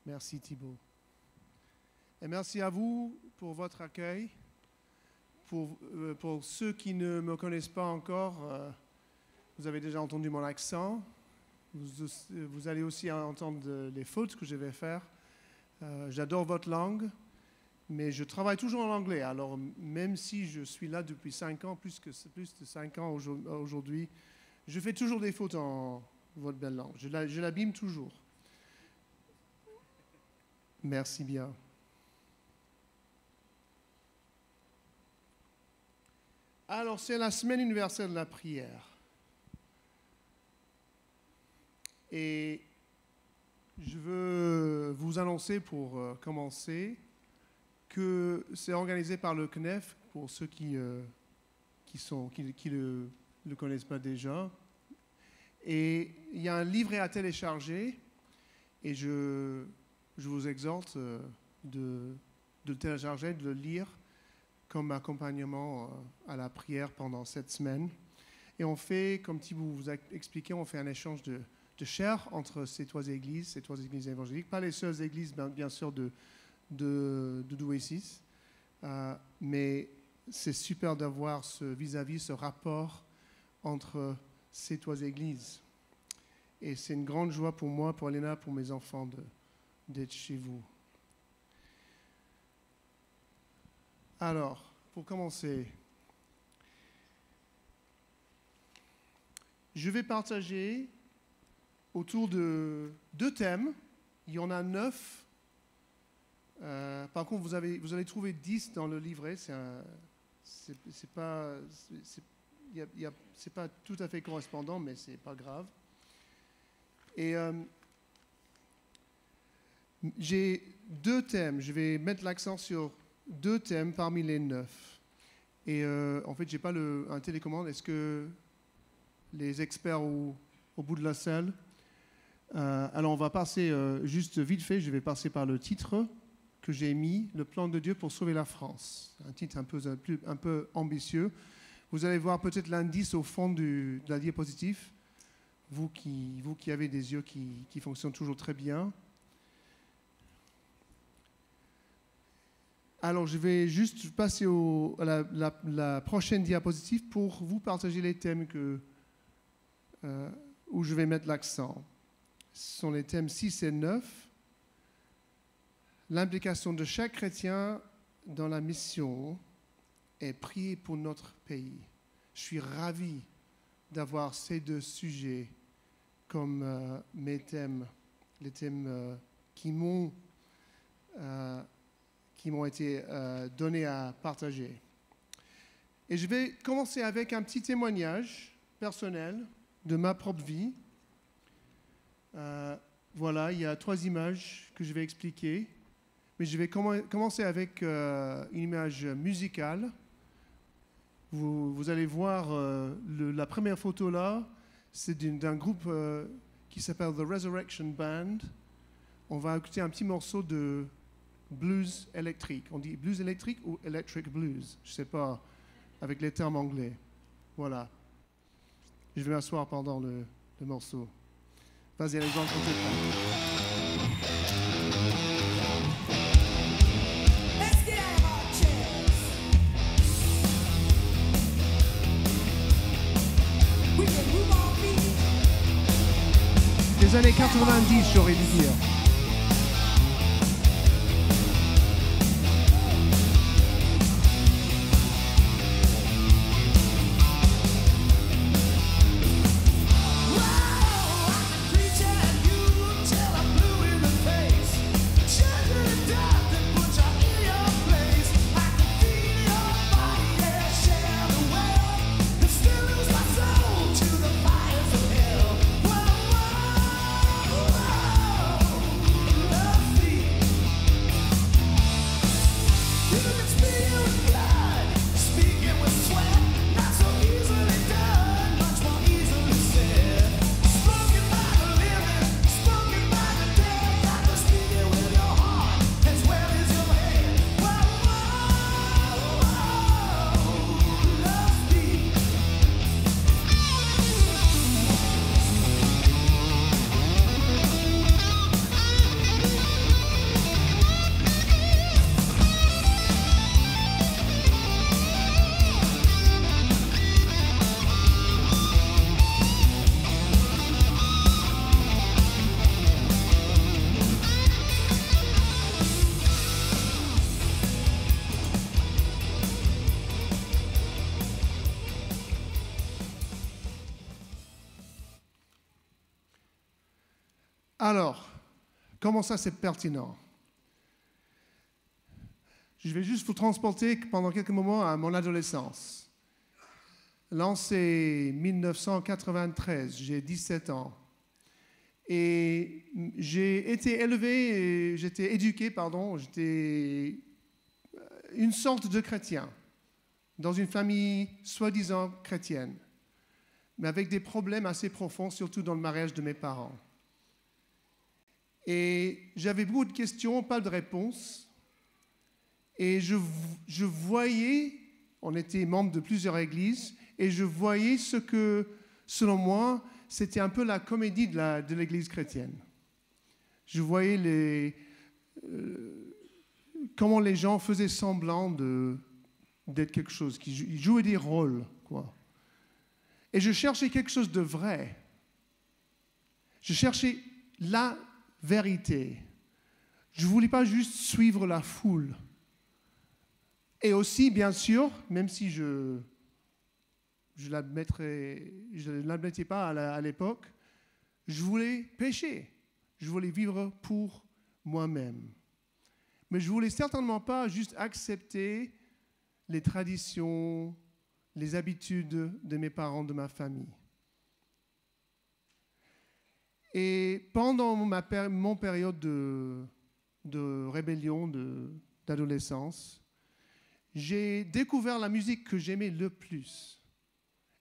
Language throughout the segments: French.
Merci Thibaut. Et merci à vous pour votre accueil. Pour ceux qui ne me connaissent pas encore, vous avez déjà entendu mon accent. Vous allez aussi entendre les fautes que je vais faire. J'adore votre langue, mais je travaille toujours en anglais. Alors, même si je suis là depuis 5 ans, plus de 5 ans aujourd'hui, je fais toujours des fautes en votre belle langue. Je l'abîme toujours. Merci bien. Alors, c'est la semaine universelle de la prière. Et je veux vous annoncer pour commencer que c'est organisé par le CNEF, pour ceux qui le connaissent pas déjà. Et il y a un livret à télécharger et je vous exhorte de le télécharger, de le lire comme accompagnement à la prière pendant cette semaine. Et on fait, comme Thibaut vous a expliqué, on fait un échange de chair entre ces trois églises évangéliques, pas les seules églises, bien sûr, de Douai-6, mais c'est super d'avoir ce rapport entre ces trois églises. Et c'est une grande joie pour moi, pour Elena, pour mes enfants, d'être chez vous. Alors, pour commencer, je vais partager autour de 2 thèmes. Il y en a 9. Par contre, vous allez trouver 10 dans le livret. C'est pas tout à fait correspondant, mais c'est pas grave. Et j'ai 2 thèmes. Je vais mettre l'accent sur 2 thèmes parmi les 9. Et en fait, j'ai pas un télécommande. Est-ce que les experts au bout de la salle? Alors, on va passer juste vite fait. Je vais passer par le titre que j'ai mis, Le plan de Dieu pour sauver la France. Un titre un peu ambitieux. Vous allez voir peut-être l'indice au fond de la diapositive. Vous qui avez des yeux qui fonctionnent toujours très bien. Alors, je vais juste passer à la prochaine diapositive pour vous partager les thèmes où je vais mettre l'accent. Ce sont les thèmes 6 et 9. L'implication de chaque chrétien dans la mission et prier pour notre pays. Je suis ravi d'avoir ces 2 sujets comme mes thèmes, les thèmes qui m'ont été donnés à partager. Et je vais commencer avec un petit témoignage personnel de ma propre vie. Voilà, il y a 3 images que je vais expliquer. Mais je vais commencer avec une image musicale. Vous allez voir la première photo là, c'est d'un groupe qui s'appelle The Resurrection Band. On va écouter un petit morceau de blues électrique. On dit blues électrique ou electric blues? Je ne sais pas, avec les termes anglais. Voilà. Je vais m'asseoir pendant le morceau. Vas-y, Alexandre, on t'écoute. Les années 90, j'aurais dû dire. Alors, comment ça c'est pertinent? Je vais juste vous transporter pendant quelques moments à mon adolescence. L'an c'est 1993, j'ai 17 ans. Et j'étais éduqué, j'étais une sorte de chrétien, dans une famille soi-disant chrétienne, mais avec des problèmes assez profonds, surtout dans le mariage de mes parents. Et j'avais beaucoup de questions, pas de réponses. Et je voyais, on était membre de plusieurs églises, et je voyais ce que, selon moi, c'était un peu la comédie de l'église chrétienne. Je voyais comment les gens faisaient semblant d'être quelque chose, qu'ils jouaient des rôles, quoi. Et je cherchais quelque chose de vrai. Je cherchais la vérité. Je ne voulais pas juste suivre la foule. Et aussi, bien sûr, même si je ne l'admettais pas à l'époque, je voulais pécher. Je voulais vivre pour moi-même. Mais je ne voulais certainement pas juste accepter les traditions, les habitudes de mes parents, de ma famille. Et pendant mon période de rébellion, d'adolescence, j'ai découvert la musique que j'aimais le plus.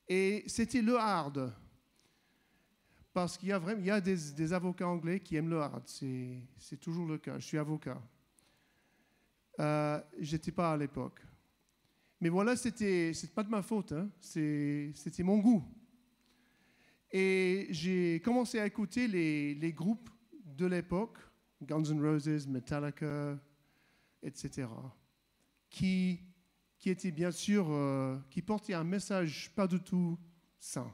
Et c'était le hard. Parce qu'il y a des avocats anglais qui aiment le hard. C'est toujours le cas. Je suis avocat. Je n'étais pas à l'époque. Mais voilà, c'est pas de ma faute. Hein. C'était mon goût. Et j'ai commencé à écouter les groupes de l'époque, Guns N' Roses, Metallica, etc., qui étaient bien sûr, qui portaient un message pas du tout sain.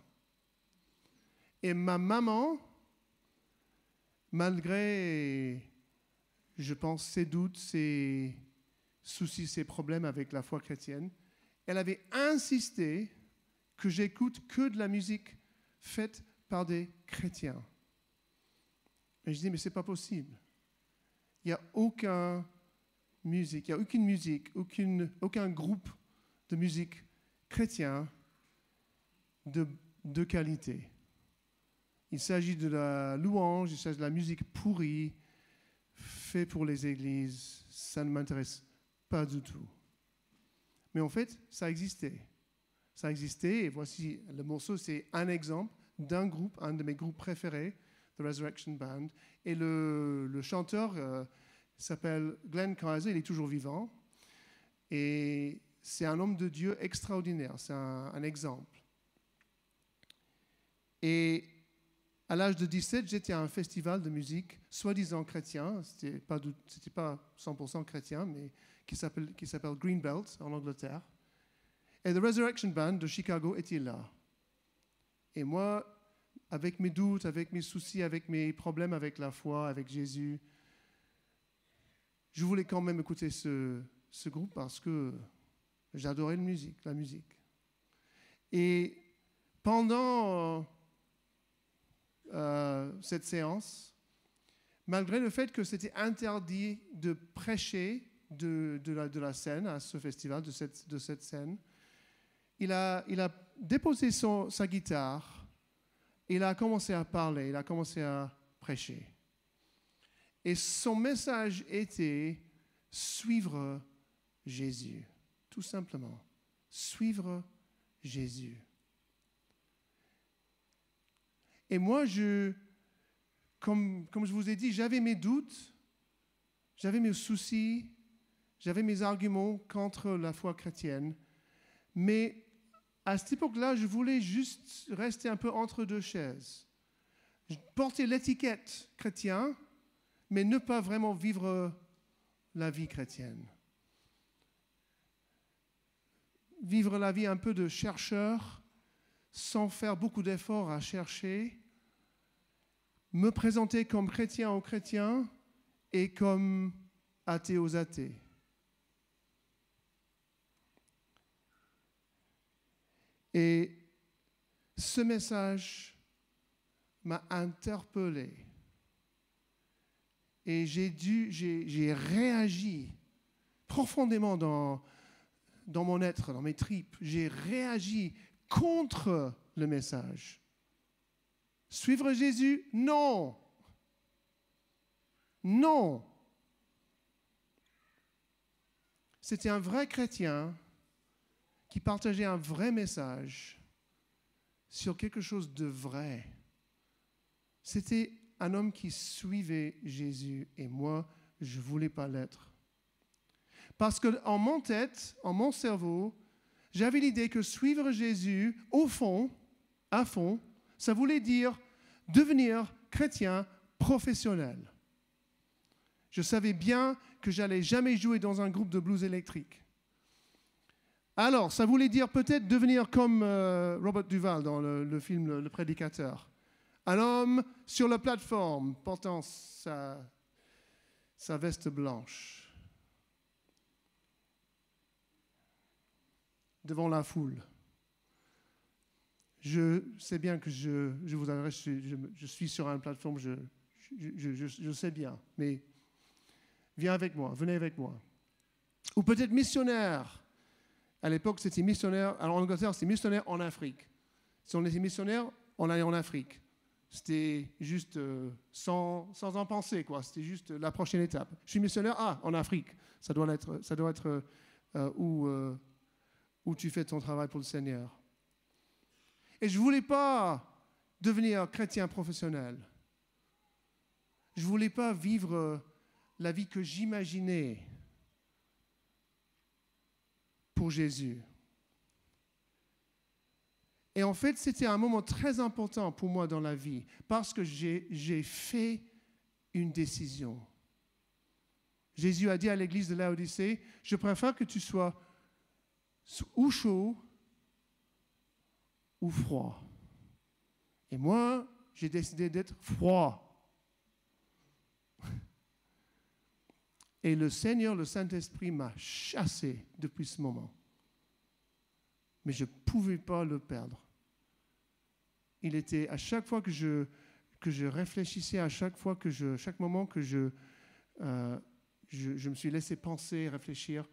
Et ma maman, malgré, je pense, ses doutes, ses soucis, ses problèmes avec la foi chrétienne, elle avait insisté que j'écoute que de la musique faite par des chrétiens. Et je dis, mais c'est pas possible. Il n'y a aucune musique, aucun groupe de musique chrétien de qualité. Il s'agit de la louange, il s'agit de la musique pourrie, faite pour les églises. Ça ne m'intéresse pas du tout. Mais en fait, ça existait. Ça existait, et voici le morceau, c'est un exemple d'un groupe, un de mes groupes préférés, The Resurrection Band. Et le chanteur s'appelle Glenn Kaiser, il est toujours vivant. Et c'est un homme de Dieu extraordinaire, c'est un exemple. Et à l'âge de 17, j'étais à un festival de musique soi-disant chrétien, c'était pas 100% chrétien, mais qui s'appelle Greenbelt en Angleterre. Et The Resurrection Band de Chicago était là. Et moi, avec mes doutes, avec mes soucis, avec mes problèmes avec la foi, avec Jésus, je voulais quand même écouter ce groupe parce que j'adorais la musique. Et pendant cette séance, malgré le fait que c'était interdit de prêcher de la scène, à ce festival, de cette scène, il a déposé sa guitare, il a commencé à parler, il a commencé à prêcher. Et son message était suivre Jésus, tout simplement. Suivre Jésus. Et moi, comme je vous ai dit, j'avais mes doutes, j'avais mes soucis, j'avais mes arguments contre la foi chrétienne. Mais à cette époque-là, je voulais juste rester un peu entre deux chaises. Porter l'étiquette chrétien, mais ne pas vraiment vivre la vie chrétienne. Vivre la vie un peu de chercheur, sans faire beaucoup d'efforts à chercher, me présenter comme chrétien aux chrétiens et comme athée aux athées. Et ce message m'a interpellé. Et j'ai réagi profondément dans mon être, dans mes tripes. J'ai réagi contre le message. Suivre Jésus? Non. Non. C'était un vrai chrétien qui partageait un vrai message sur quelque chose de vrai. C'était un homme qui suivait Jésus et moi, je ne voulais pas l'être. Parce qu'en mon tête, en mon cerveau, j'avais l'idée que suivre Jésus, au fond, à fond, ça voulait dire devenir chrétien professionnel. Je savais bien que j'allais jamais jouer dans un groupe de blues électrique. Alors, ça voulait dire peut-être devenir comme Robert Duvall dans le film Le Prédicateur. Un homme sur la plateforme portant sa veste blanche devant la foule. Je sais bien que je vous adresse, je suis sur une plateforme, je sais bien, mais viens avec moi, venez avec moi. Ou peut-être missionnaire. À l'époque, c'était missionnaire. Alors en Angleterre, c'était missionnaire en Afrique. Si on était missionnaire, on allait en Afrique. C'était juste sans en penser, quoi. C'était juste la prochaine étape. Je suis missionnaire, en Afrique. Ça doit être où tu fais ton travail pour le Seigneur. Et je ne voulais pas devenir chrétien professionnel. Je ne voulais pas vivre la vie que j'imaginais pour Jésus. Et en fait, c'était un moment très important pour moi dans la vie parce que j'ai fait une décision. Jésus a dit à l'église de Laodicée, je préfère que tu sois ou chaud ou froid. Et moi, j'ai décidé d'être froid. Et le Seigneur, le Saint-Esprit m'a chassé depuis ce moment. Mais je ne pouvais pas le perdre. Il était, à chaque fois que je réfléchissais, à chaque moment que je me suis laissé penser, réfléchir,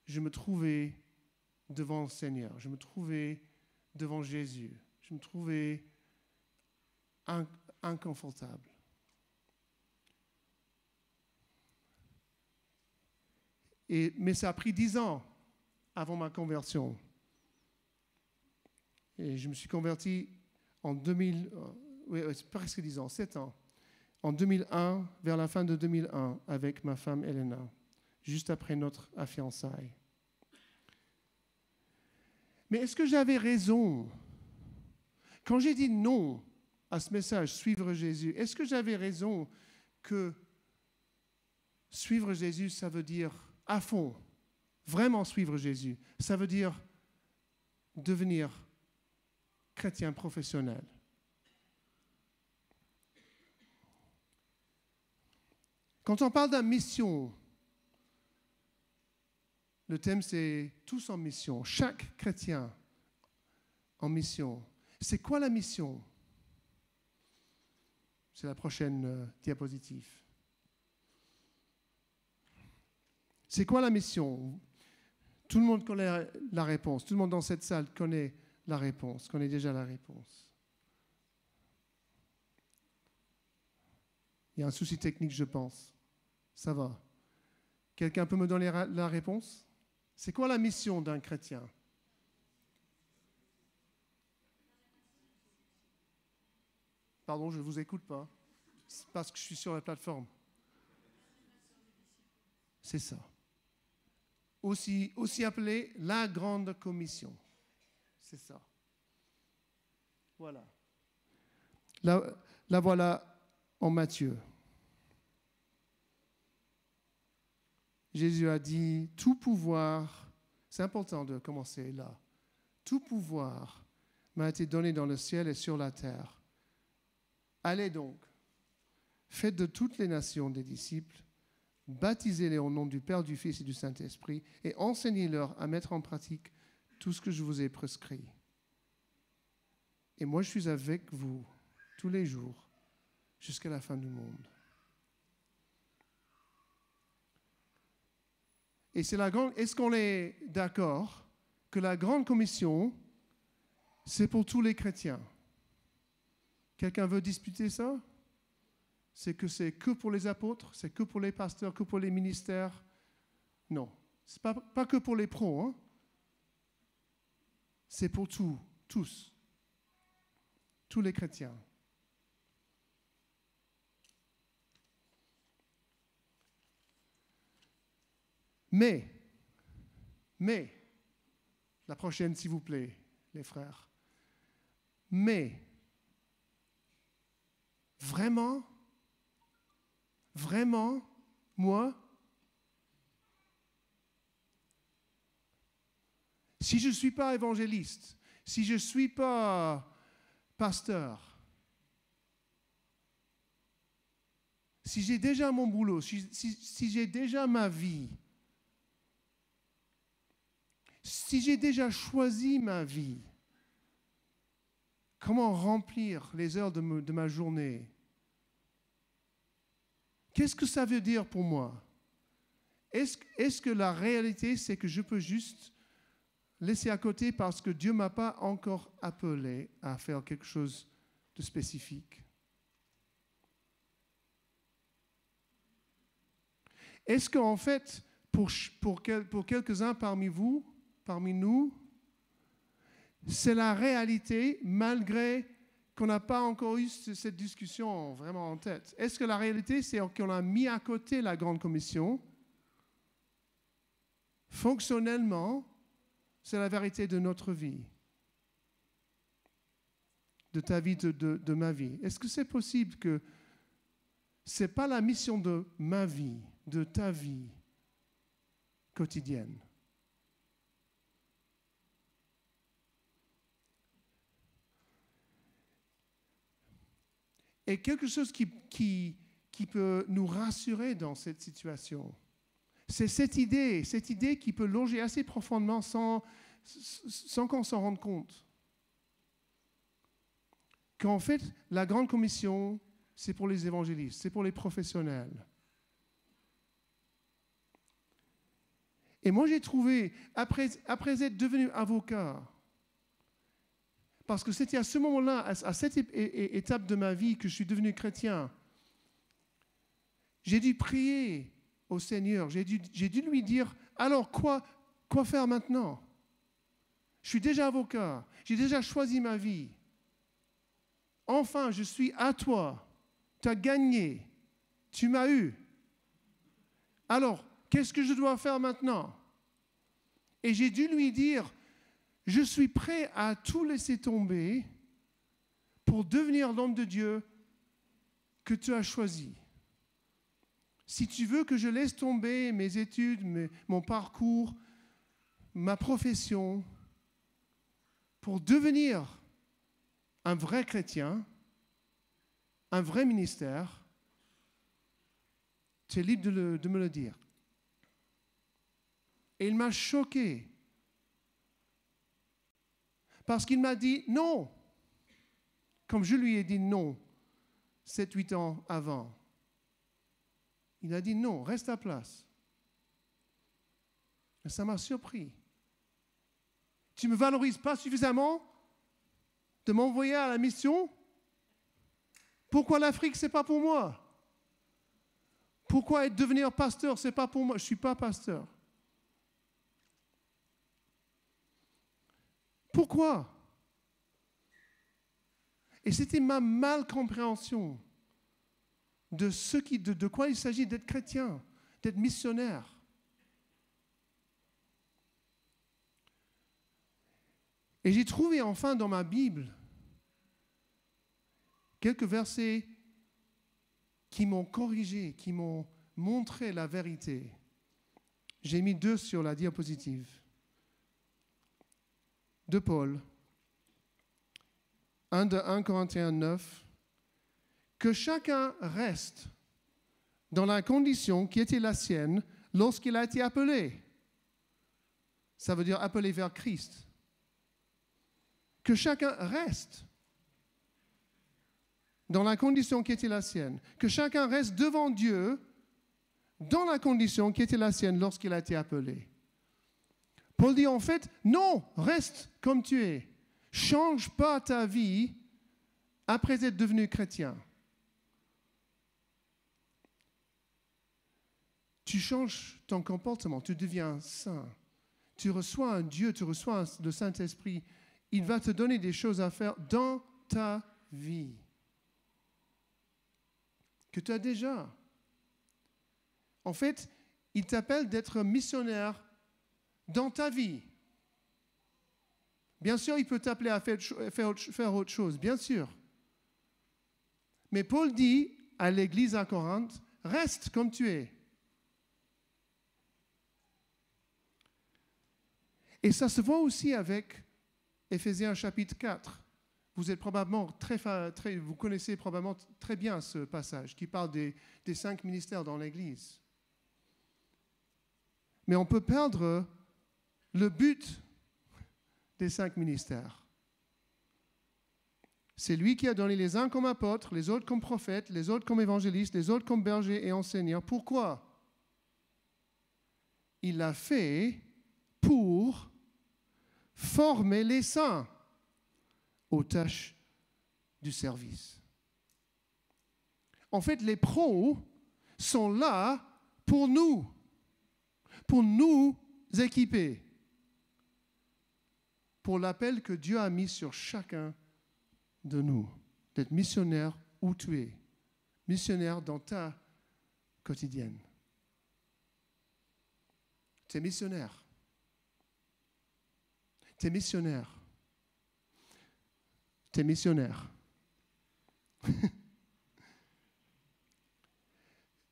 je me trouvais devant le Seigneur, je me trouvais devant Jésus, je me trouvais inconfortable. Mais ça a pris 10 ans avant ma conversion. Et je me suis converti en 7 ans. En 2001, vers la fin de 2001, avec ma femme Elena, juste après notre fiançailles. Mais est-ce que j'avais raison? Quand j'ai dit non à ce message, suivre Jésus, est-ce que j'avais raison que suivre Jésus, ça veut dire à fond, vraiment suivre Jésus, ça veut dire devenir chrétien professionnel? Quand on parle de mission, le thème c'est tous en mission, chaque chrétien en mission. C'est quoi la mission? C'est la prochaine diapositive. C'est quoi la mission? Tout le monde connaît la réponse. Tout le monde dans cette salle connaît la réponse, connaît déjà la réponse. Il y a un souci technique, je pense. Ça va. Quelqu'un peut me donner la réponse? C'est quoi la mission d'un chrétien? Pardon, je ne vous écoute pas. C'est parce que je suis sur la plateforme. C'est ça. Aussi appelé la grande commission. C'est ça. Voilà. La voilà en Matthieu. Jésus a dit, tout pouvoir, c'est important de commencer là, tout pouvoir m'a été donné dans le ciel et sur la terre. Allez donc, faites de toutes les nations des disciples, baptisez-les au nom du Père, du Fils et du Saint-Esprit et enseignez-leur à mettre en pratique tout ce que je vous ai prescrit. Et moi, je suis avec vous tous les jours jusqu'à la fin du monde. Et est-ce qu'on est d'accord que la grande commission, c'est pour tous les chrétiens? Quelqu'un veut disputer ça? C'est que pour les apôtres? C'est que pour les pasteurs? Que pour les ministères? Non. Ce n'est pas que pour les pros. Hein? C'est pour tous les chrétiens. Mais, la prochaine s'il vous plaît, les frères. Mais, vraiment, moi, si je ne suis pas évangéliste, si je ne suis pas pasteur, si j'ai déjà mon boulot, si j'ai déjà ma vie, si j'ai déjà choisi ma vie, comment remplir les heures de ma journée? Qu'est-ce que ça veut dire pour moi? Est-ce que la réalité, c'est que je peux juste laisser à côté parce que Dieu ne m'a pas encore appelé à faire quelque chose de spécifique? Est-ce qu'en fait, pour quelques-uns parmi nous, c'est la réalité malgré qu'on n'a pas encore eu cette discussion vraiment en tête? Est-ce que la réalité, c'est qu'on a mis à côté la Grande Commission? Fonctionnellement, c'est la vérité de notre vie, de ta vie, de ma vie. Est-ce que c'est possible que ce n'est pas la mission de ma vie, de ta vie quotidienne? Et quelque chose qui peut nous rassurer dans cette situation, c'est cette idée qui peut loger assez profondément sans qu'on s'en rende compte. Qu'en fait, la Grande Commission, c'est pour les évangélistes, c'est pour les professionnels. Et moi, j'ai trouvé, après être devenu avocat, parce que c'était à ce moment-là, à cette étape de ma vie que je suis devenu chrétien, j'ai dû prier au Seigneur. J'ai dû lui dire, alors quoi faire maintenant? Je suis déjà avocat, j'ai déjà choisi ma vie. Enfin, je suis à toi. Tu as gagné. Tu m'as eu. Alors, qu'est-ce que je dois faire maintenant? Et j'ai dû lui dire, je suis prêt à tout laisser tomber pour devenir l'homme de Dieu que tu as choisi. Si tu veux que je laisse tomber mes études, mon parcours, ma profession, pour devenir un vrai chrétien, un vrai ministère, tu es libre de me le dire. Et il m'a choqué. Parce qu'il m'a dit non, comme je lui ai dit non 7-8 ans avant. Il a dit non, reste à place. Et ça m'a surpris. Tu ne me valorises pas suffisamment de m'envoyer à la mission? Pourquoi l'Afrique, ce n'est pas pour moi? Pourquoi devenir pasteur, ce n'est pas pour moi? Je ne suis pas pasteur. Pourquoi? Et c'était ma malcompréhension de quoi il s'agit d'être chrétien, d'être missionnaire. Et j'ai trouvé enfin dans ma Bible quelques versets qui m'ont corrigé, qui m'ont montré la vérité. J'ai mis 2 sur la diapositive. De Paul. 1 Corinthiens 9. Que chacun reste dans la condition qui était la sienne lorsqu'il a été appelé. Ça veut dire appelé vers Christ. Que chacun reste. dans la condition qui était la sienne, que chacun reste devant Dieu dans la condition qui était la sienne lorsqu'il a été appelé. Paul dit en fait, non, reste comme tu es. Change pas ta vie après être devenu chrétien. Tu changes ton comportement, tu deviens saint. Tu reçois un Dieu, tu reçois le Saint-Esprit. Il va te donner des choses à faire dans ta vie que tu as déjà. En fait, il t'appelle d'être missionnaire dans ta vie. Bien sûr, il peut t'appeler à faire autre chose, bien sûr. Mais Paul dit à l'église à Corinthe, reste comme tu es. Et ça se voit aussi avec Éphésiens chapitre 4. Vous connaissez probablement très bien ce passage qui parle des 5 ministères dans l'Église. Mais on peut perdre le but des 5 ministères. C'est lui qui a donné les uns comme apôtres, les autres comme prophètes, les autres comme évangélistes, les autres comme bergers et enseignants. Pourquoi? Il l'a fait pour former les saints aux tâches du service. En fait, les pros sont là pour nous équiper, pour l'appel que Dieu a mis sur chacun de nous, d'être missionnaire où tu es, missionnaire dans ta quotidienne. Tu es missionnaire. Tu es missionnaire. Tu es missionnaire.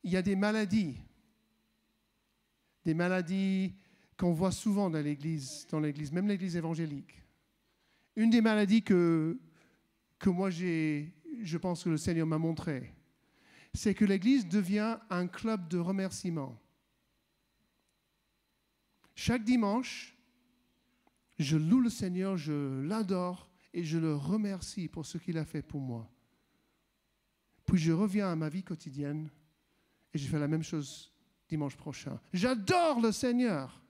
Il y a des maladies qu'on voit souvent dans l'Église, même l'Église évangélique. Une des maladies que moi je pense que le Seigneur m'a montré, c'est que l'Église devient un club de remerciements. Chaque dimanche, je loue le Seigneur, je l'adore et je le remercie pour ce qu'il a fait pour moi. Puis je reviens à ma vie quotidienne et je fais la même chose dimanche prochain. J'adore le Seigneur.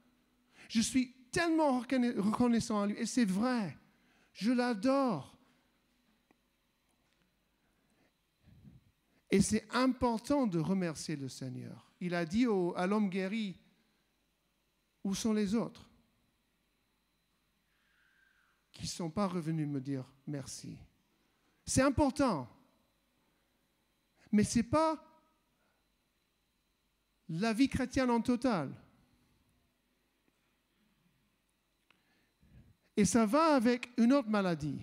Je suis tellement reconnaissant à lui et c'est vrai. Je l'adore. Et c'est important de remercier le Seigneur. Il a dit à l'homme guéri, où sont les autres qui ne sont pas revenus me dire merci? C'est important. Mais ce n'est pas la vie chrétienne en total. Et ça va avec une autre maladie.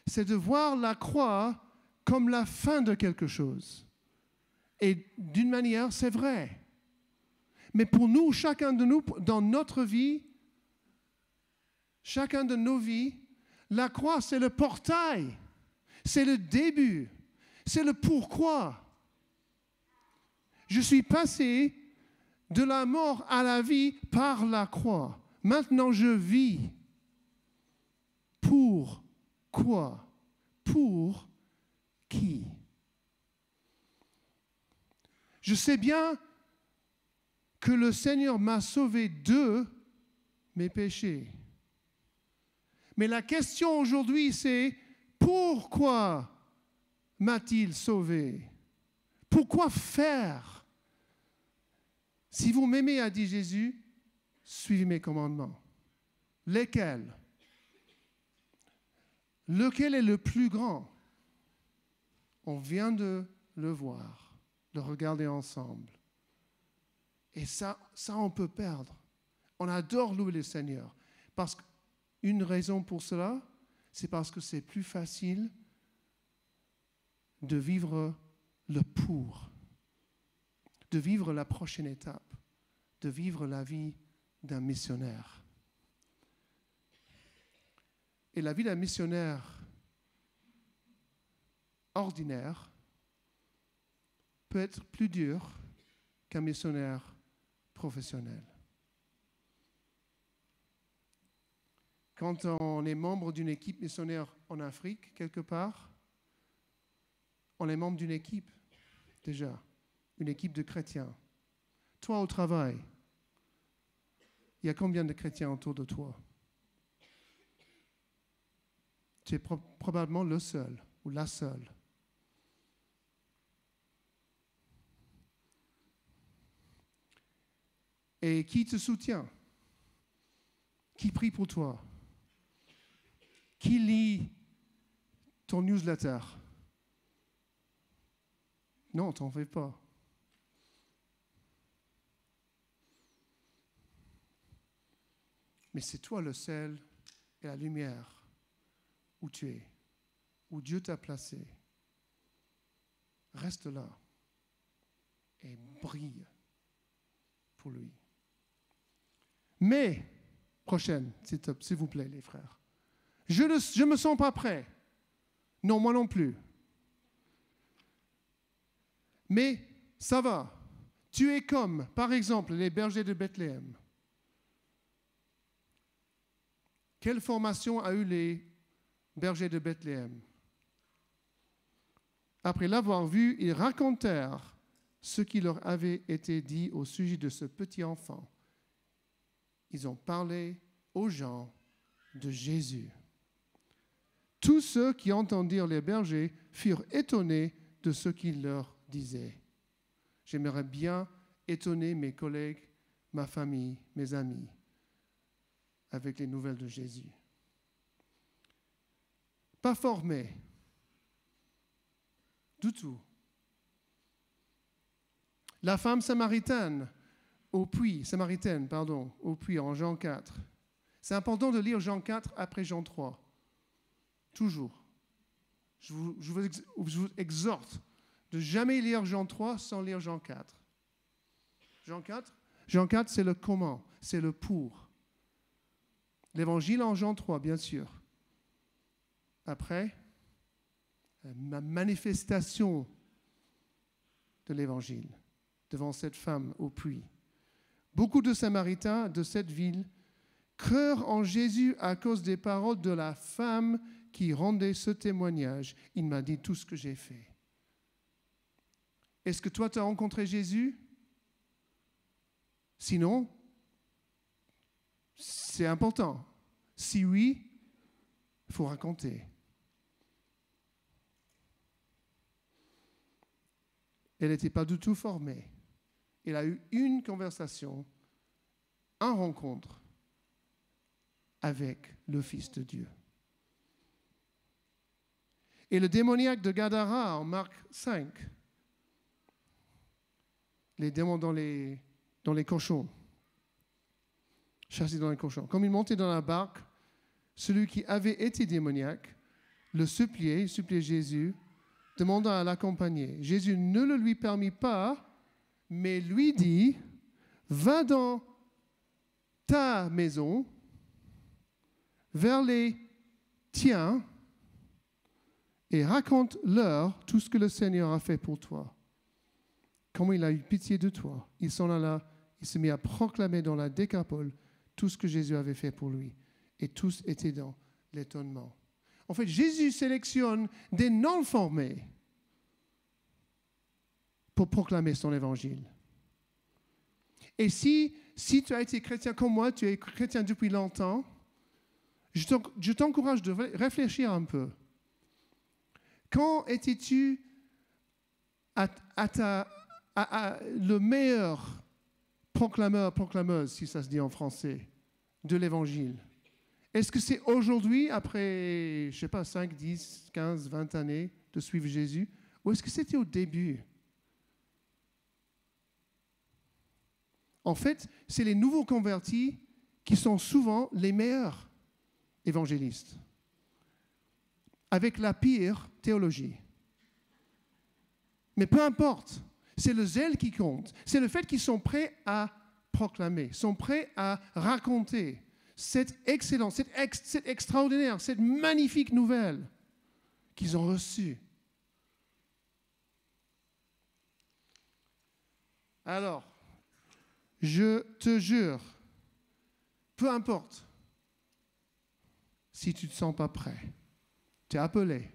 C'est de voir la croix comme la fin de quelque chose. Et d'une manière, c'est vrai. Mais pour nous, chacun de nous, dans notre vie, chacun de nos vies, la croix, c'est le portail, c'est le début, c'est le pourquoi. Je suis passé de la mort à la vie par la croix. Maintenant, je vis. Pour quoi? Pour qui? Je sais bien que le Seigneur m'a sauvé de mes péchés. Mais la question aujourd'hui, c'est pourquoi m'a-t-il sauvé? Pourquoi faire? Si vous m'aimez, a dit Jésus, suivez mes commandements. Lesquels? Lequel est le plus grand? On vient de le voir, de regarder ensemble. Et ça, on peut perdre. On adore louer le Seigneur. Parce qu'une raison pour cela, c'est parce que c'est plus facile de vivre le pour, de vivre la prochaine étape, de vivre la vie d'un missionnaire. Et la vie d'un missionnaire ordinaire peut être plus dure qu'un missionnaire professionnel. Quand on est membre d'une équipe missionnaire en Afrique, quelque part, on est membre d'une équipe, déjà, une équipe de chrétiens. Toi, au travail, il y a combien de chrétiens autour de toi? Tu es probablement le seul ou la seule. Et qui te soutient? Qui prie pour toi? Qui lit ton newsletter? Non, t'en fais pas. Mais c'est toi le sel et la lumière où tu es, où Dieu t'a placé. Reste là et brille pour lui. Mais, prochaine, s'il vous plaît, les frères. Je ne me sens pas prêt. Non, moi non plus. Mais ça va. Tu es comme, par exemple, les bergers de Bethléem. Quelle formation a eu les bergers de Bethléem? Après l'avoir vu, ils racontèrent ce qui leur avait été dit au sujet de ce petit enfant. Ils ont parlé aux gens de Jésus. Tous ceux qui entendirent les bergers furent étonnés de ce qu'il leur disait. J'aimerais bien étonner mes collègues, ma famille, mes amis, avec les nouvelles de Jésus. Pas formés, du tout. La femme samaritaine au puits en Jean 4. C'est important de lire Jean 4 après Jean 3. Toujours. Je vous exhorte de jamais lire Jean 3 sans lire Jean 4. Jean 4, c'est le comment, c'est le pour. L'évangile en Jean 3, bien sûr. Après, la manifestation de l'évangile devant cette femme au puits. Beaucoup de Samaritains de cette ville crurent en Jésus à cause des paroles de la femme qui rendait ce témoignage. Il m'a dit tout ce que j'ai fait. Est-ce que toi, tu as rencontré Jésus? Sinon, c'est important. Si oui, il faut raconter. Elle n'était pas du tout formée. Elle a eu une conversation, une rencontre avec le Fils de Dieu. Et le démoniaque de Gadara, en Marc 5, les démons dans les cochons, chassés dans les cochons. Comme il montait dans la barque, celui qui avait été démoniaque le suppliait Jésus, demandant à l'accompagner. Jésus ne le lui permit pas, mais lui dit, va dans ta maison, vers les tiens, et raconte-leur tout ce que le Seigneur a fait pour toi. Comment il a eu pitié de toi. Il s'en alla, il se mit à proclamer dans la Décapole tout ce que Jésus avait fait pour lui. Et tous étaient dans l'étonnement. En fait, Jésus sélectionne des non-formés pour proclamer son évangile. Et si tu as été chrétien comme moi, tu es chrétien depuis longtemps, je t'encourage de réfléchir un peu. Quand étais-tu le meilleur proclameur, proclameuse, si ça se dit en français, de l'évangile? Est-ce que c'est aujourd'hui, après, 5, 10, 15, 20 années de suivre Jésus, ou est-ce que c'était au début? En fait, c'est les nouveaux convertis qui sont souvent les meilleurs évangélistes, avec la pire théologie. Mais peu importe, c'est le zèle qui compte. C'est le fait qu'ils sont prêts à proclamer, sont prêts à raconter cette excellente, cette extraordinaire, cette magnifique nouvelle qu'ils ont reçue. Alors, je te jure, peu importe si tu ne te sens pas prêt, tu es appelé.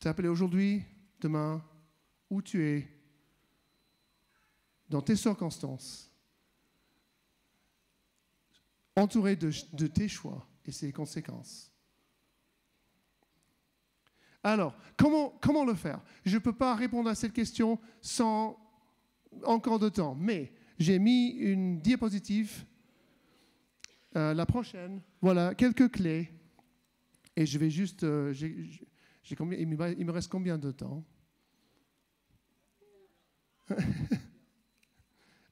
Tu es appelé aujourd'hui, demain, où tu es, dans tes circonstances, entouré de tes choix et ses conséquences. Alors, comment le faire? Je ne peux pas répondre à cette question sans encore de temps, mais j'ai mis une diapositive, la prochaine, voilà, quelques clés, et je vais juste, il me reste combien de temps?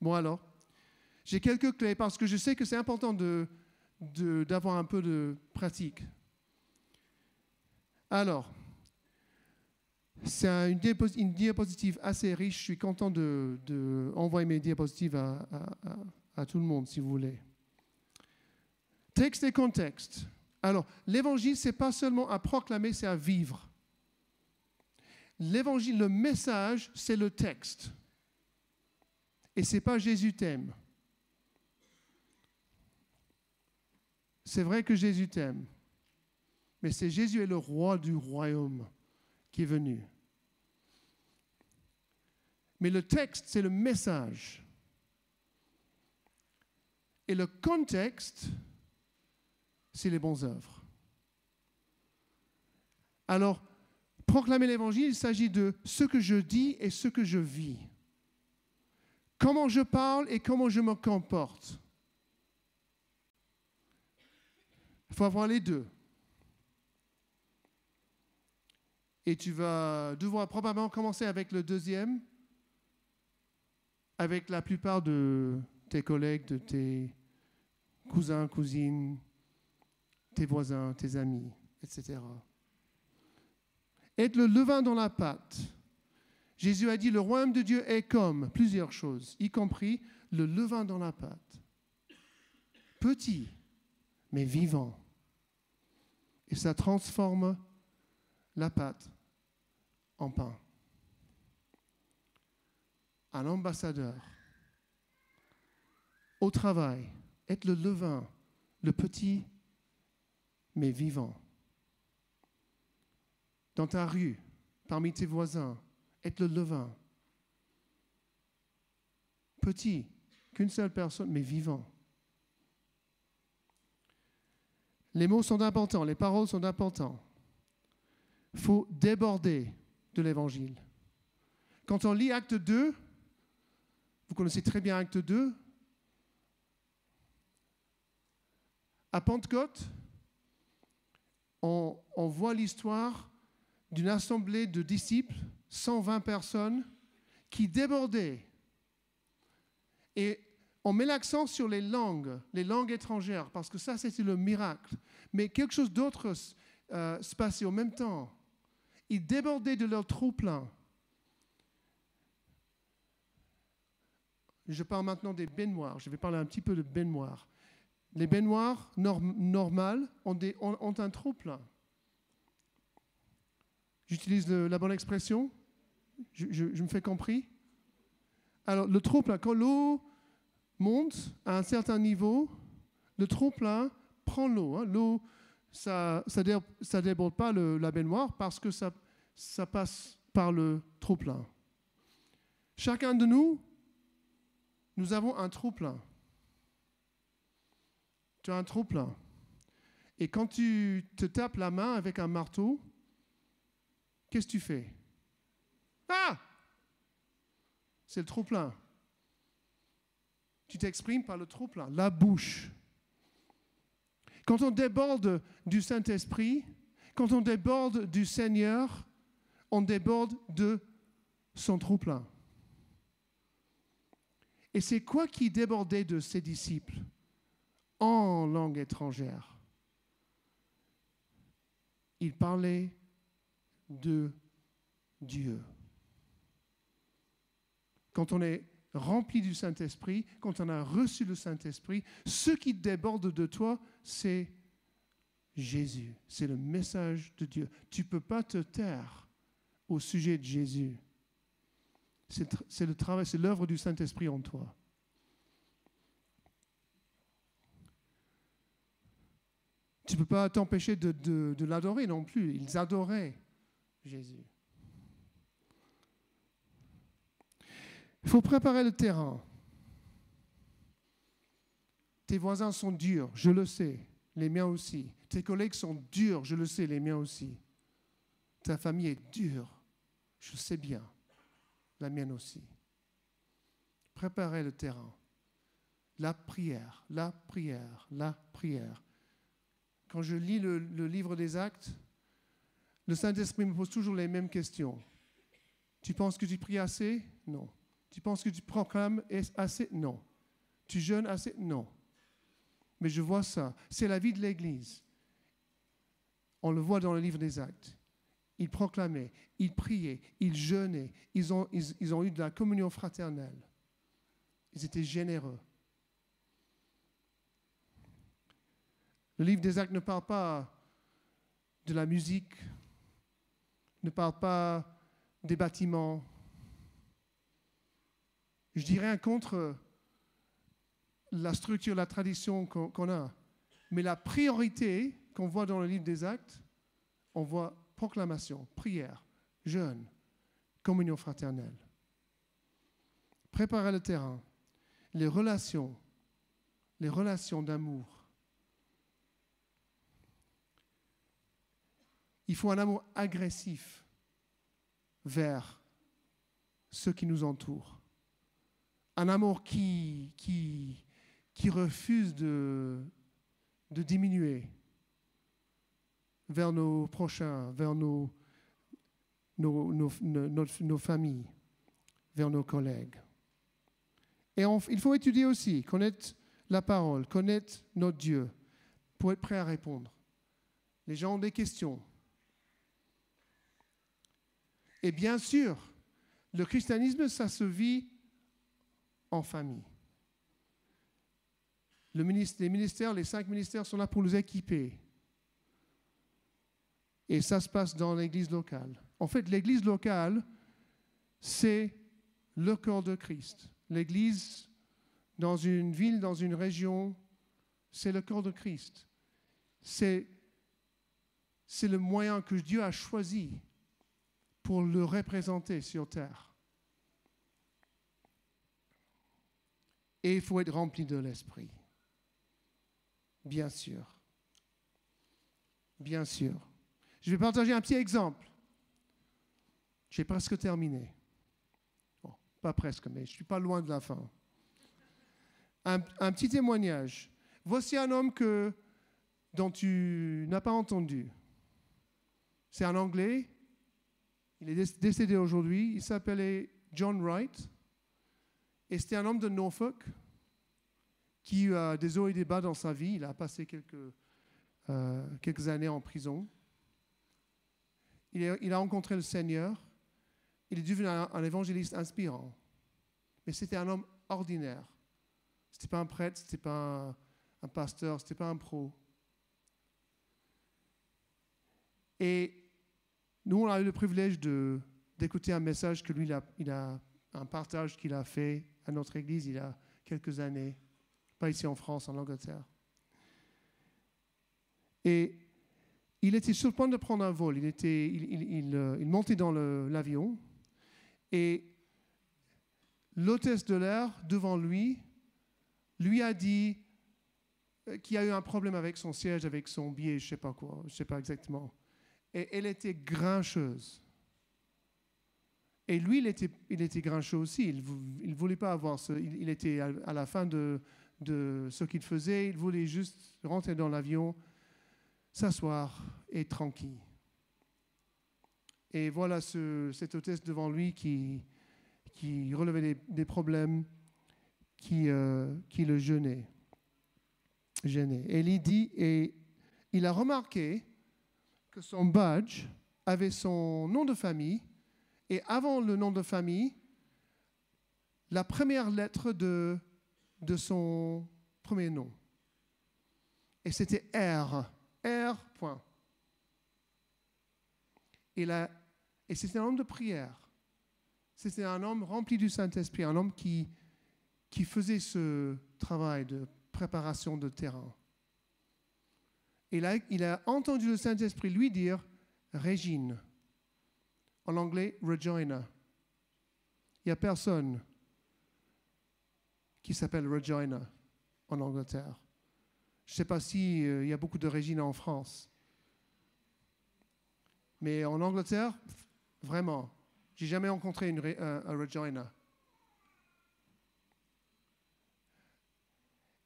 Bon alors, j'ai quelques clés parce que je sais que c'est important d'avoir un peu de pratique. Alors, c'est une diapositive assez riche. Je suis content d'envoyer mes diapositives à tout le monde, si vous voulez. Texte et contexte. Alors, l'évangile, ce n'est pas seulement à proclamer, c'est à vivre. L'évangile, le message, c'est le texte. Et ce n'est pas Jésus t'aime. C'est vrai que Jésus t'aime. Mais c'est Jésus est le roi du royaume qui est venu. Mais le texte, c'est le message. Et le contexte, c'est les bonnes œuvres. Alors, proclamer l'évangile, il s'agit de ce que je dis et ce que je vis. Comment je parle et comment je me comporte. Il faut avoir les deux. Et tu vas devoir probablement commencer avec le deuxième, avec la plupart de tes collègues, de tes cousins, cousines, tes voisins, tes amis, etc. Être le levain dans la pâte. Jésus a dit, le royaume de Dieu est comme plusieurs choses, y compris le levain dans la pâte. Petit, mais vivant. Et ça transforme la pâte en pain. Un ambassadeur. Au travail, être le levain, le petit, mais vivant. Dans ta rue, parmi tes voisins, être le levain. Petit, qu'une seule personne, mais vivant. Les mots sont importants, les paroles sont importantes. Il faut déborder de l'Évangile. Quand on lit Acte 2, vous connaissez très bien Acte 2, à Pentecôte, on voit l'histoire d'une assemblée de disciples, 120 personnes, qui débordaient. Et on met l'accent sur les langues étrangères, parce que ça, c'était le miracle. Mais quelque chose d'autre se passait en même temps. Ils débordaient de leur trop-plein. Je parle maintenant des baignoires. Je vais parler un petit peu de baignoires. Les baignoires normales ont un trop-plein. J'utilise la bonne expression? Je me fais compris? Alors, le trop-plein, quand l'eau monte à un certain niveau, le trop-plein prend l'eau. L'eau, ça déborde pas la baignoire parce que ça passe par le trop-plein. Chacun de nous avons un trop-plein. Tu as un trop-plein. Et quand tu te tapes la main avec un marteau, qu'est-ce que tu fais? Ah! C'est le trop-plein. Tu t'exprimes par le trop-plein, la bouche. Quand on déborde du Saint-Esprit, quand on déborde du Seigneur, on déborde de son trop-plein. Et c'est quoi qui débordait de ses disciples en langue étrangère? Ils parlaient de Dieu. Quand on est rempli du Saint-Esprit, quand on a reçu le Saint-Esprit, ce qui déborde de toi, c'est Jésus. C'est le message de Dieu. Tu ne peux pas te taire au sujet de Jésus. C'est le travail, c'est l'œuvre du Saint-Esprit en toi. Tu ne peux pas t'empêcher de l'adorer non plus. Ils adoraient Jésus. Il faut préparer le terrain. Tes voisins sont durs, je le sais, les miens aussi. Tes collègues sont durs, je le sais, les miens aussi. Ta famille est dure, je sais bien, la mienne aussi. Préparer le terrain. La prière, la prière, la prière. Quand je lis le livre des Actes, le Saint-Esprit me pose toujours les mêmes questions. Tu penses que tu pries assez? Non. Tu penses que tu proclames assez? Non. Tu jeûnes assez? Non. Mais je vois ça. C'est la vie de l'Église. On le voit dans le livre des Actes. Ils proclamaient, ils priaient, ils jeûnaient, ils ont eu de la communion fraternelle. Ils étaient généreux. Le livre des Actes ne parle pas de la musique, ne parle pas des bâtiments. Je dis rien contre la structure, la tradition qu'on a. Mais la priorité qu'on voit dans le livre des Actes, on voit proclamation, prière, jeûne, communion fraternelle. Préparer le terrain, les relations d'amour. Il faut un amour agressif vers ceux qui nous entourent. Un amour qui refuse de diminuer vers nos prochains, vers nos familles, vers nos collègues. Et il faut étudier aussi, connaître la parole, connaître notre Dieu, pour être prêt à répondre. Les gens ont des questions. Et bien sûr, le christianisme, ça se vit en famille. Les ministères, les 5 ministères sont là pour nous équiper. Et ça se passe dans l'église locale. En fait, l'église locale, c'est le corps de Christ. L'église, dans une ville, dans une région, c'est le corps de Christ. C'est le moyen que Dieu a choisi pour le représenter sur terre. Et il faut être rempli de l'Esprit. Bien sûr. Bien sûr. Je vais partager un petit exemple. J'ai presque terminé. Bon, pas presque, mais je ne suis pas loin de la fin. Un petit témoignage. Voici un homme dont tu n'as pas entendu. C'est un Anglais. Il est décédé aujourd'hui. Il s'appelait John Wright. Et c'était un homme de Norfolk qui a des hauts et des bas dans sa vie. Il a passé quelques années en prison. Il a rencontré le Seigneur. Il est devenu un évangéliste inspirant. Mais c'était un homme ordinaire. Ce n'était pas un prêtre, ce n'était pas un pasteur, ce n'était pas un pro. Et nous, on a eu le privilège d'écouter un message que lui, il a un partage qu'il a fait à notre église il y a quelques années, pas ici en France, en Angleterre. Et il était sur le point de prendre un vol. Il montait dans l'avion et l'hôtesse de l'air devant lui a dit qu'il y a eu un problème avec son siège, avec son billet, je ne sais pas quoi, je ne sais pas exactement. Et elle était grincheuse. Et lui, il était grincheux aussi. Il ne voulait pas avoir ce... Il était à la fin de ce qu'il faisait. Il voulait juste rentrer dans l'avion, s'asseoir et être tranquille. Et voilà cette hôtesse devant lui qui relevait des problèmes, qui le gênait. Et il dit, et il a remarqué que son badge avait son nom de famille, et avant le nom de famille, la première lettre de son premier nom. Et c'était R. R. Point. Et c'était un homme de prière. C'était un homme rempli du Saint-Esprit, un homme qui faisait ce travail de préparation de terrain. Et là, il a entendu le Saint-Esprit lui dire « Régine ». En anglais, Regina. Il n'y a personne qui s'appelle Regina en Angleterre. Je ne sais pas s'il y a beaucoup de Regina en France. Mais en Angleterre, vraiment, j'ai jamais rencontré un Regina.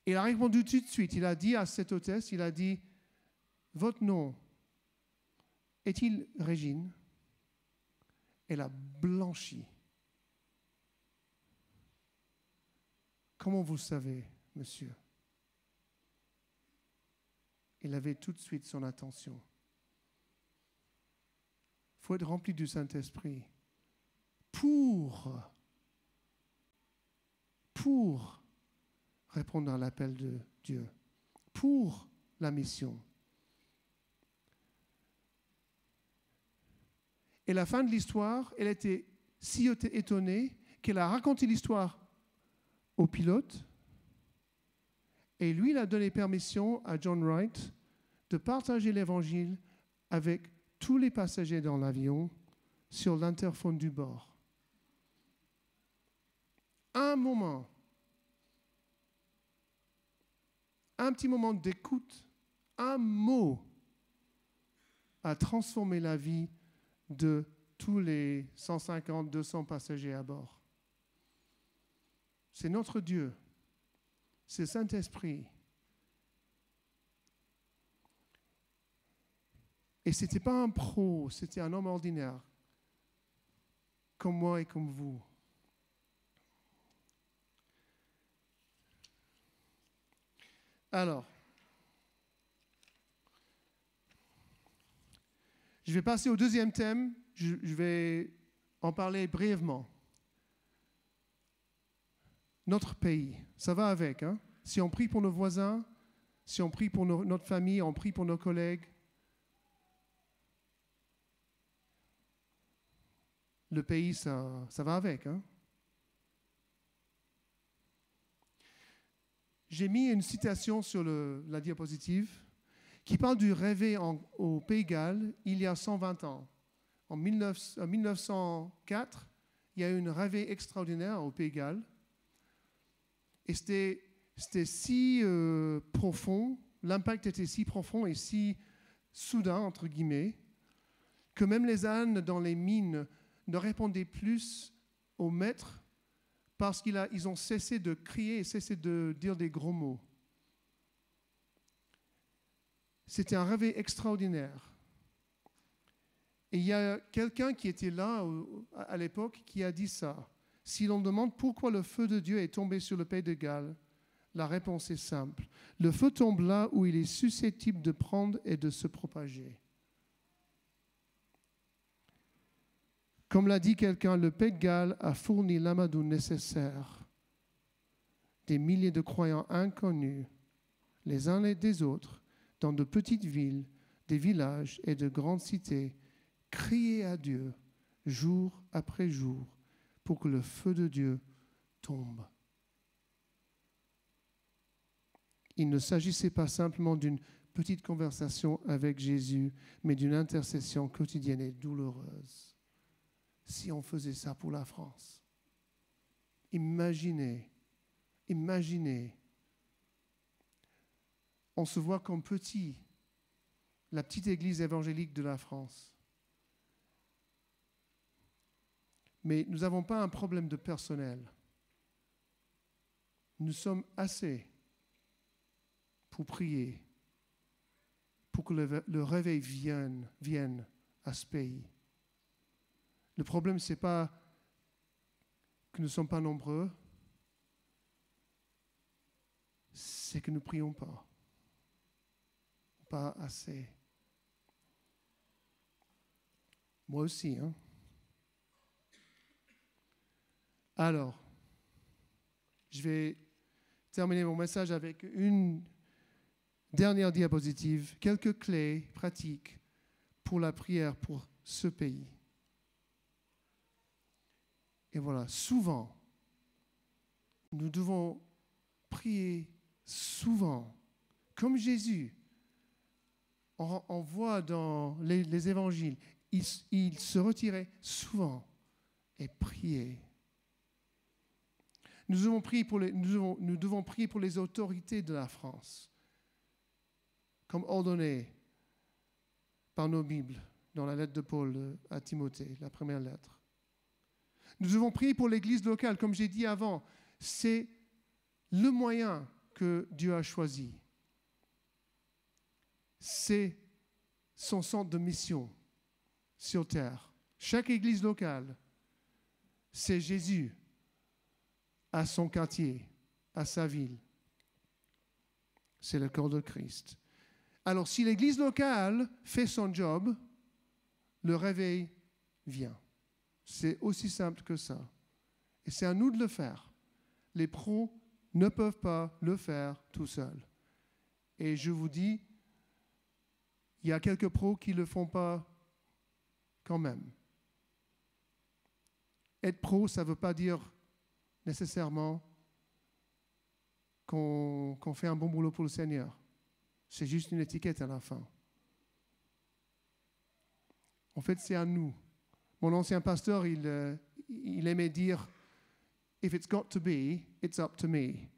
Il a répondu tout de suite. Il a dit à cette hôtesse, il a dit, votre nom est-il Régine? Elle a blanchi. Comment vous savez, monsieur? Il avait tout de suite son attention. Il faut être rempli du Saint-Esprit pour répondre à l'appel de Dieu, pour la mission. Et la fin de l'histoire, elle était si étonnée qu'elle a raconté l'histoire au pilote et lui, il a donné permission à John Wright de partager l'évangile avec tous les passagers dans l'avion sur l'interphone du bord. Un moment, un petit moment d'écoute, un mot a transformé la vie de tous les 150, 200 passagers à bord. C'est notre Dieu, c'est le Saint-Esprit. Et ce n'était pas un pro, c'était un homme ordinaire, comme moi et comme vous. Alors, je vais passer au deuxième thème. Je vais en parler brièvement. Notre pays, ça va avec. Hein? Si on prie pour nos voisins, si on prie pour notre famille, on prie pour nos collègues, le pays, ça va avec. Hein? J'ai mis une citation sur la diapositive qui parle du réveil au Pays de Galles il y a 120 ans. En 1904, il y a eu un réveil extraordinaire au Pays de Galles. Et c'était si profond, l'impact était si profond et si soudain, entre guillemets, que même les ânes dans les mines ne répondaient plus au maître parce qu'ils ont cessé de crier et cessé de dire des gros mots. C'était un réveil extraordinaire. Et il y a quelqu'un qui était là à l'époque qui a dit ça. Si l'on demande pourquoi le feu de Dieu est tombé sur le Pays de Galles, la réponse est simple. Le feu tombe là où il est susceptible de prendre et de se propager. Comme l'a dit quelqu'un, le Pays de Galles a fourni l'amadou nécessaire. Des milliers de croyants inconnus, les uns et des autres, dans de petites villes, des villages et de grandes cités, criaient à Dieu jour après jour pour que le feu de Dieu tombe. Il ne s'agissait pas simplement d'une petite conversation avec Jésus, mais d'une intercession quotidienne et douloureuse. Si on faisait ça pour la France, imaginez, on se voit comme petit, la petite église évangélique de la France. Mais nous n'avons pas un problème de personnel. Nous sommes assez pour prier, pour que le réveil vienne à ce pays. Le problème, ce n'est pas que nous ne sommes pas nombreux, c'est que nous ne prions pas. Pas assez. Moi aussi, hein. Alors, je vais terminer mon message avec une dernière diapositive, quelques clés pratiques pour la prière pour ce pays. Et voilà, souvent, nous devons prier souvent, comme Jésus. On voit dans les évangiles, il se retirait souvent et priait. Nous devons prier pour les autorités de la France, comme ordonné par nos Bibles, dans la lettre de Paul à Timothée, la première lettre. Nous devons prier pour l'Église locale, comme j'ai dit avant. C'est le moyen que Dieu a choisi. C'est son centre de mission sur terre. Chaque Église locale, c'est Jésus à son quartier, à sa ville. C'est le corps de Christ. Alors, si l'Église locale fait son job, le réveil vient. C'est aussi simple que ça. Et c'est à nous de le faire. Les pros ne peuvent pas le faire tout seuls. Et je vous dis, il y a quelques pros qui ne le font pas quand même. Être pro, ça ne veut pas dire nécessairement qu'on fait un bon boulot pour le Seigneur. C'est juste une étiquette à la fin. En fait, c'est à nous. Mon ancien pasteur, il aimait dire « If it's got to be, it's up to me ».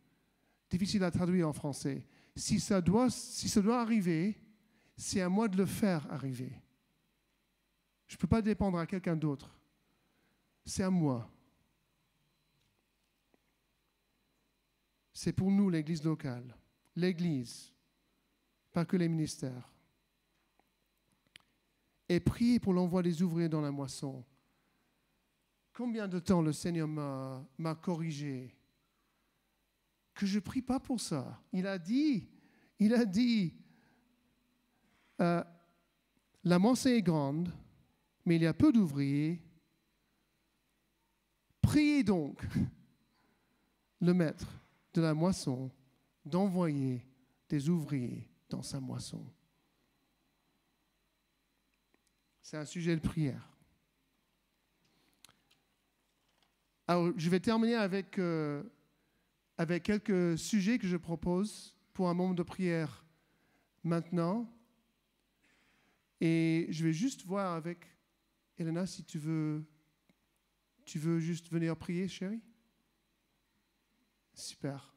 Difficile à traduire en français. Si ça doit arriver, c'est à moi de le faire arriver. Je ne peux pas dépendre à quelqu'un d'autre. C'est à moi. C'est pour nous, l'Église locale. L'Église, pas que les ministères. Et prier pour l'envoi des ouvriers dans la moisson. Combien de temps le Seigneur m'a corrigé que je ne prie pas pour ça. Il a dit, la moisson est grande, mais il y a peu d'ouvriers. Priez donc le maître de la moisson d'envoyer des ouvriers dans sa moisson. C'est un sujet de prière. Alors, je vais terminer avec quelques sujets que je propose pour un moment de prière maintenant. Et je vais juste voir avec Elena si tu veux juste venir prier, chérie. Super.